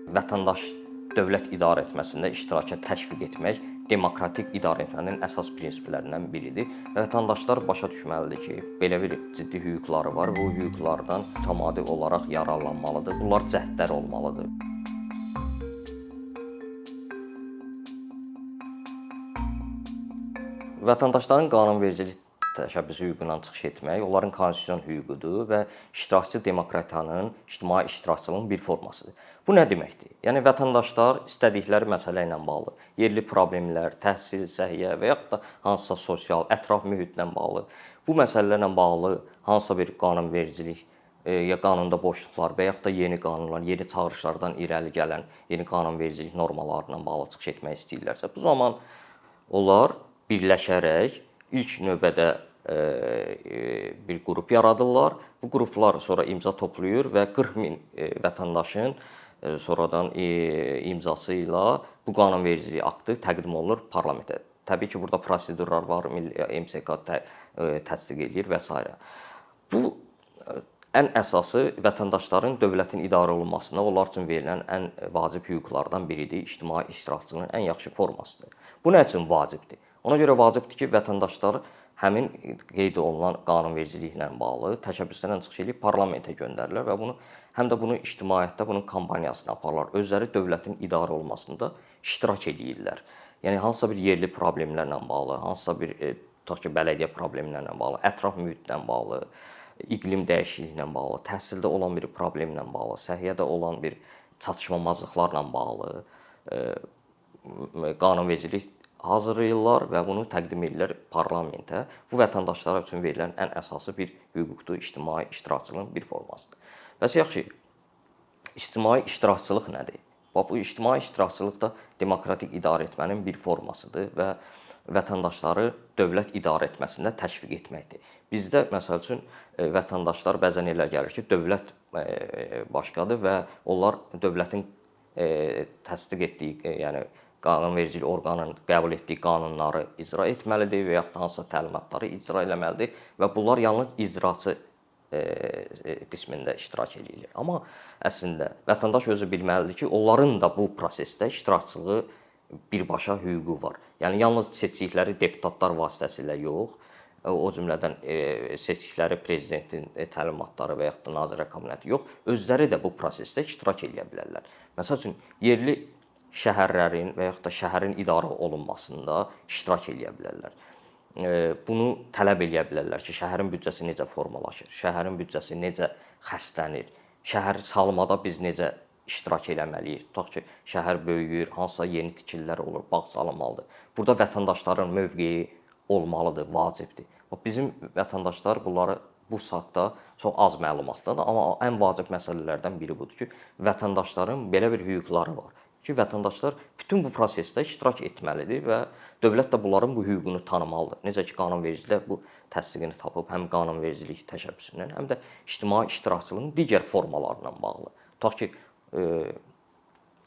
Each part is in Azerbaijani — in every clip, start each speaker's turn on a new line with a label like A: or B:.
A: vətəndaş dövlət idarə etməsində iştiraka təşviq etmək demokratik idarə etmənin əsas prinsiplərindən biridir. Vətəndaşlar başa düşməlidir ki, belə bir ciddi hüquqları var. Bu hüquqlardan mütəmadi olaraq yararlanmalıdır. Bunlar cəhdlər olmalıdır. Vətəndaşların qanunvericilik təşəbbüsü hüququndan çıxış etmək onların konstitusion hüququdur və iştirakçı demokratiyanın, ictimai iştirakçılığın bir formasıdır. Bu nə deməkdir? Yəni vətəndaşlar istədikləri məsələ ilə bağlı, yerli problemlər, təhsil, səhiyyə və yaxud da hansısa sosial, ətraf mühitlə bağlı, bu məsələlərlə bağlı hansısa bir qanunvericilik ya qanunda boşluqlar və yaxud da yeni qanunlar, yeni çağırışlardan irəli gələn yeni qanunvericilik normalarına bağlı çıxış etmək istəyirlərsə, bu zaman onlar birləşərək ilk növbədə bir qrup yaradırlar. Bu qruplar sonra imza toplayır və 40 min vətəndaşın sonradan imzası ilə bu qanunvericilik aktı təqdim olunur parlamentə. Təbii ki, burada prosedurlar var, MSK təsdiq edir və s. Bu ən əsası vətəndaşların dövlətin idarə olunmasında onlar üçün verilən ən vacib hüquqlardan biridir. İctimai iştirakçılığın ən yaxşı formasıdır. Bu nə üçün vacibdir? Ona görə vacibdir ki, vətəndaşlar həmin qeyd olunan qanunvericiliklə bağlı təşəbbüslərlə çıxış edib parlamentə göndərirlər və həm də bunu ictimaiyyətdə bunun kampaniyasını aparırlar. Özləri dövlətin idarə olunmasında iştirak edirlər. Yəni hansısa bir yerli problemlərlə bağlı, hansısa bir tutaq ki, bələdiyyə problemlərlə bağlı, ətraf mühitlə bağlı, iqlim dəyişikliyinə bağlı, təhsildə olan bir problemlə bağlı, səhiyyədə olan bir çatışmamazlıqlarla bağlı qanunvericilik hazırlayırlar və bunu təqdim edirlər parlamentə. Bu vətəndaşlar üçün verilən ən əsası bir hüquqdur, ictimai iştirakçılığın bir formasıdır. Bəs yaxşı, ictimai iştirakçılıq nədir? Bu ictimai iştirakçılıq da demokratik idarə etmənin bir formasıdır və vətəndaşları dövlət idarə etməsində təşviq etməkdir. Bizdə məsəl üçün vətəndaşlar bəzən elə gəlir ki, dövlət başqadır və onlar dövlətin təsdiq etdiyi, yəni qanunvericilik orqanının qəbul etdiyi qanunları icra etməlidir və yaxud da hansısa təlimatları icra etməlidir və bunlar yalnız icraçı qismində iştirak edirlər. Amma əslində vətəndaş özü bilməlidir ki, onların da bu prosesdə iştirakçılığı birbaşa hüququ var. Yəni yalnız seçdikləri deputatlar vasitəsilə yox, o cümlədən seçdikləri prezidentin təlimatları və yaxud da Nazirlər Kabineti yox, özləri də bu prosesdə iştirak edə bilərlər. Məsəl üçün yerli şəhərlərin və yaxud da şəhərin idarə olunmasında iştirak edə bilərlər. Bunu tələb edə bilərlər ki, şəhərin büdcəsi necə formalaşır, şəhərin büdcəsi necə xərclənir, şəhər salmada biz necə iştirak eləməliyik. Tutaq ki, şəhər böyüyür, hansısa yeni tikililər olur, bağ salınmalıdır. Burada vətəndaşların mövqeyi olmalıdır, vacibdir. Bizim vətəndaşlar bunları bu saatda çox az məlumatlıdır, amma ən vacib məsələlərdən biri budur ki, vətəndaşların belə bir hüquqları var ki, vətəndaşlar bütün bu prosesdə iştirak etməlidir və dövlət də bunların bu hüququnu tanımalıdır. Necə ki, qanunvericilik bu təsdiqini tapıb həm qanunvericilik təşəbbüsündən, həm də ictimai iştirakçılığın digər formalarından bağlı. Tutaq ki,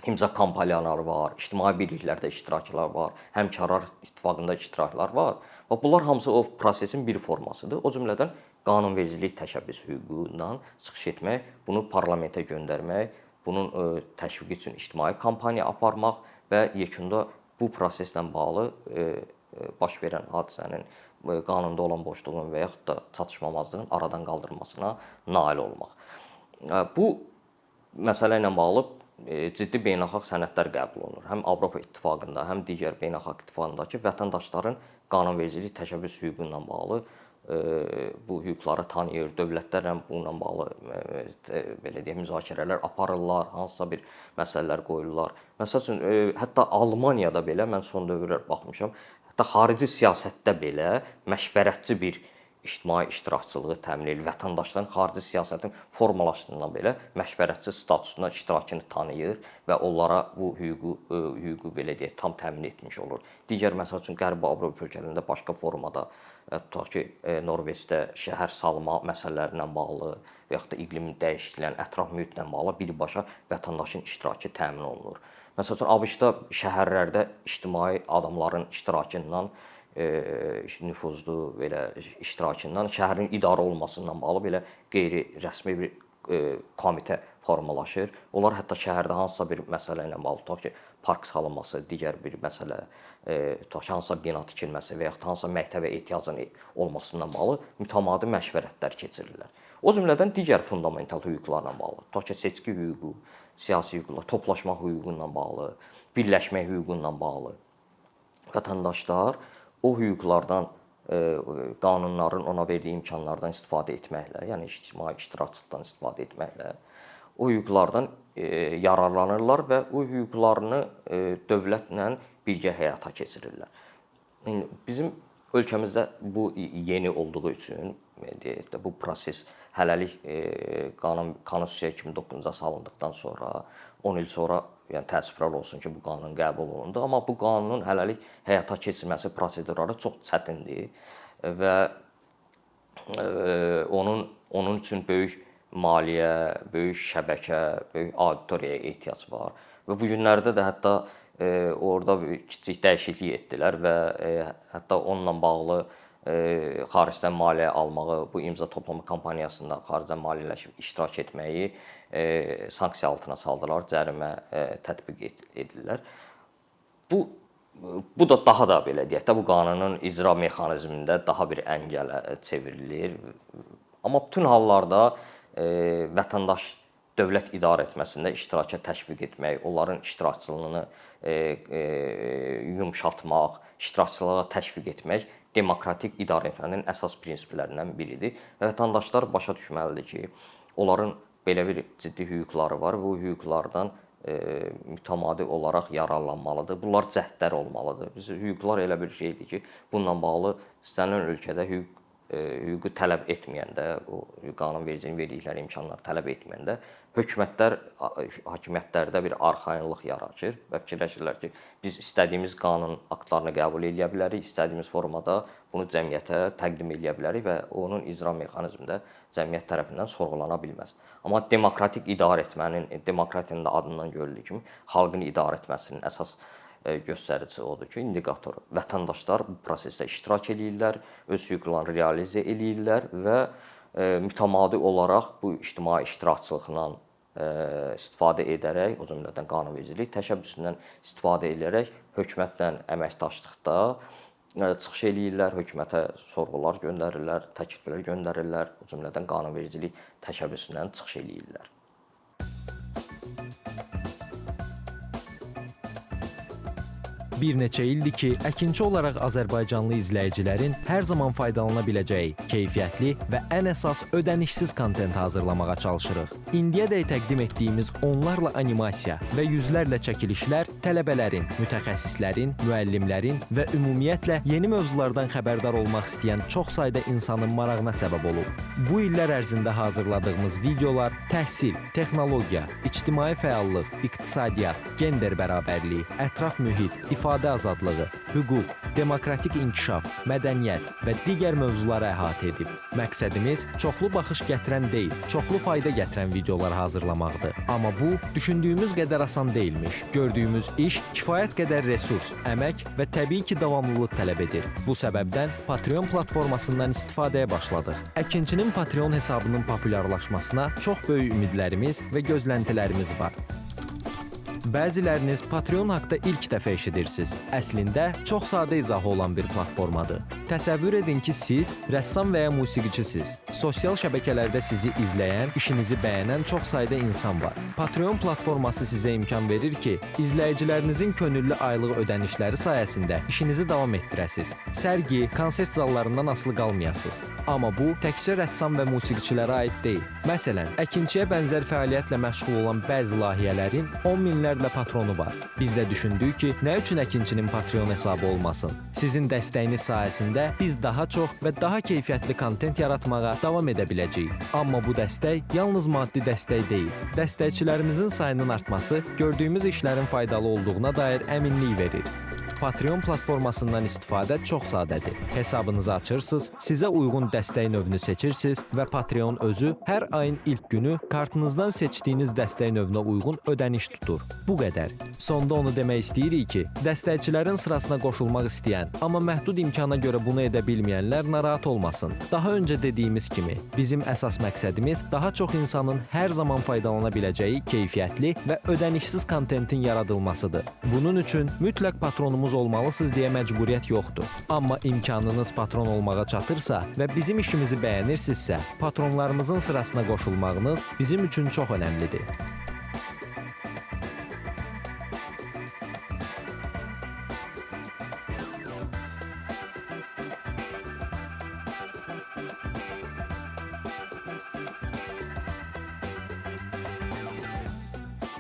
A: imza kampaniyaları var, ictimai birliklərdə iştiraklar var, həmkarlar ittifaqında iştiraklar var. Və bunlar hamısı o prosesin bir formasıdır. O cümlədən qanunvericilik təşəbbüsü hüququndan çıxış etmək, bunu parlamentə göndərmək, bunun təşviqi üçün ictimai kampaniya aparmaq və yekunda bu proseslə bağlı baş verən hadisənin qanunda olan boşluğun və yaxud da çatışmamazlığın aradan qaldırılmasına nail olmaq. Bu məsələ ilə bağlı ciddi beynəlxalq sənədlər qəbul olunur. Həm Avropa İttifaqında, həm digər beynəlxalq ittifaqındakı vətəndaşların qanunvericilik təşəbbüs hüququ ilə bağlı bu hüquqları tanıyır, dövlətlərlə bununla bağlı belə deyək, müzakirələr aparırlar, hansısa bir məsələlər qoyurlar. Məsəl üçün, hətta Almaniyada belə, mən son dövrlər baxmışam, hətta xarici siyasətdə belə məşvərətçi bir ictimai iştirakçılığı təmin edir. Vətəndaşların xarici siyasətin formalaşdığından belə məşvərətçi statusuna iştirakını tanıyır və onlara bu hüququ belə deyək, tam təmin etmiş olur. Digər məsəl üçün Qərbi Avropa ölkələrində başqa formada, tutaq ki, Norveçdə şəhər salma məsələlərinə bağlı və yaxud da iqlim dəyişikliklərinin ətraf mühitlə bağlı birbaşa vətəndaşın iştirakı təmin olunur. Məsəl üçün ABŞ-da şəhərlərdə ictimai adamların iştirakından nüfuzlu belə iştirakından şəhərin idarə olunmasından bağlı belə qeyri-rəsmi bir komitə formalaşır. Onlar hətta şəhərdə hansısa bir məsələ ilə bağlı, tutaq ki, park salınması, digər bir məsələ, tutaq ki, hansısa bina tikilməsi və yaxud hansısa məktəbə ehtiyacın olmasından bağlı mütəmadi məşvərətlər keçirirlər. O cümlədən digər fundamental hüquqlarla bağlı, tutaq ki, seçki hüququ, siyasi hüquqlar, toplaşma hüququ ilə bağlı, birləşmə hüququ ilə bağlı vətəndaşlar o hüquqlardan, qanunların ona verdiyi imkanlardan istifadə etməklə, yəni ictimai iştirakçılıqdan istifadə etməklə o hüquqlardan yararlanırlar və o hüquqlarını dövlətlə birgə həyata keçirirlər. Bizim ölkəmizdə bu yeni olduğu üçün deyək də bu proses hələlik Konstitusiya 2009-da salındıqdan sonra 10 il sonra, yəni təəssüflər olsun ki, bu qanun qəbul olundu, amma bu qanunun hələlik həyata keçirilməsi prosedurları çox çətindir və onun üçün böyük maliyyə, böyük şəbəkə, böyük auditoriyaya ehtiyac var və bu günlərdə də hətta orada bir kiçik dəyişiklik etdilər və hətta onunla bağlı xaricdən maliyyə almağı, bu imza toplama kampaniyasında xaricdən maliyyələşib iştirak etməyi sanksiya altına saldılar, cərimə tətbiq edirlər. Bu da daha da belə deyək də, bu qanunun icra mexanizmində daha bir əngələ çevrilir. Amma bütün hallarda vətəndaş dövlət idarə etməsində iştiraka təşviq etmək, onların iştirakçılığını yumşaltmaq, iştirakçılığa təşviq etmək demokratik idarə etmənin əsas prinsiplərindən biridir. Və vətəndaşlar başa düşməlidir ki, onların belə bir ciddi hüquqları var və bu hüquqlardan mütəmadi olaraq yararlanmalıdır. Bunlar cəhdlər olmalıdır. Hüquqlar elə bir şeydir ki, bununla bağlı istənilən ölkədə hüququ tələb etməyəndə, o qanunvericinin verdikləri imkanları tələb etməyəndə hakimiyyətlərdə bir arxayınlıq yaradır və fikirləşirlər ki, biz istədiyimiz qanun aktlarını qəbul edə bilərik, istədiyimiz formada bunu cəmiyyətə təqdim edə bilərik və onun icra mexanizmində cəmiyyət tərəfindən sorğulana bilməz. Amma demokratik idarə etmənin, demokratiyanın da adından görüldüyü kimi, xalqın idarə etməsinin əsas göstəricisi odur ki, indikator vətəndaşlar bu prosesdə iştirak edirlər, öz hüquqlarını realizə edirlər və mütəmadi olaraq bu ictimai iştirakçılıqla istifadə edərək, o cümlədən qanunvericilik təşəbbüsündən istifadə edərək hökumətlə əməkdaşlıqda çıxış eləyirlər, hökumətə sorğular göndərirlər, təkliflər göndərirlər, o cümlədən qanunvericilik təşəbbüsündən çıxış eləyirlər.
B: Bir neçə ildir ki, əkinçi olaraq Azərbaycanlı izləyicilərin hər zaman faydalana biləcəyi, keyfiyyətli və ən əsas ödənişsiz kontent hazırlamağa çalışırıq. İndiyədək təqdim etdiyimiz onlarla animasiya və yüzlərlə çəkilişlər tələbələrin, mütəxəssislərin, müəllimlərin və ümumiyyətlə yeni mövzulardan xəbərdar olmaq istəyən çox sayda insanın marağına səbəb olub. Bu illər ərzində hazırladığımız videolar təhsil, texnologiya, ictimai fəallıq, iqtisadiyyat, gender bərabərliyi, ətraf mühit, ifadə azadlığı, hüquq, demokratik inkişaf, mədəniyyət və digər mövzuları əhatə edib. Məqsədimiz çoxlu baxış gətirən deyil, çoxlu fayda gətirən videolar hazırlamaqdır. Amma bu, düşündüyümüz qədər asan deyilmiş. Gördüyümüz iş kifayət qədər resurs, əmək və təbii ki, davamlılıq tələb edir. Bu səbəbdən Patreon platformasından istifadəyə başladıq. Əkinçinin Patreon hesabının populyarlaşmasına çox böyük ümidlərimiz və gözləntilərimiz var. Bəziləriniz Patreon haqda ilk dəfə eşidirsiniz. Əslində, çox sadə izahı olan bir platformadır. Təsəvvür edin ki, siz rəssam və ya musiqiçisiniz. Sosial şəbəkələrdə sizi izləyən, işinizi bəyənən çox sayda insan var. Patreon platforması sizə imkan verir ki, izləyicilərinizin könüllü aylıq ödənişləri sayəsində işinizi davam etdirəsiniz. Sərgi, konsert zallarından asılı qalmayasınız. Amma bu, təkcə rəssam və musiqiçilərə aid deyil. Məsələn, əkinçiyə bənzər fəaliyyətlə məşğul olan bəzi layihələrin 10 minlərlə patronu var. Biz də düşündük ki, nə üçün əkinçinin Patreon hesabı olmasın? Sizin dəstəyiniz sayəsində biz daha çox və daha keyfiyyətli kontent yaratmağa davam edə biləcəyik. Amma bu dəstək yalnız maddi dəstək deyil. Dəstəkçilərimizin sayının artması gördüyümüz işlərin faydalı olduğuna dair əminlik verir. Patreon platformasından istifadə çox sadədir. Hesabınızı açırsınız, sizə uyğun dəstək növünü seçirsiniz və Patreon özü hər ayın ilk günü kartınızdan seçdiyiniz dəstək növünə uyğun ödəniş tutur. Bu qədər. Sonda onu demək istəyirik ki, dəstəkçilərin sırasına qoşulmaq istəyən, amma məhdud imkana görə bunu edə bilməyənlər narahat olmasın. Daha öncə dediyimiz kimi, bizim əsas məqsədimiz daha çox insanın hər zaman faydalana biləcəyi keyfiyyətli və ödənişsiz kontentin yaradılmasıdır. Bunun üçün mütləq patronumuz olmalısınız deyə məcburiyyət yoxdur. Amma imkanınız patron olmağa çatırsa və bizim işimizi bəyənirsinizsə, patronlarımızın sırasına qoşulmağınız bizim üçün çox önəmlidir.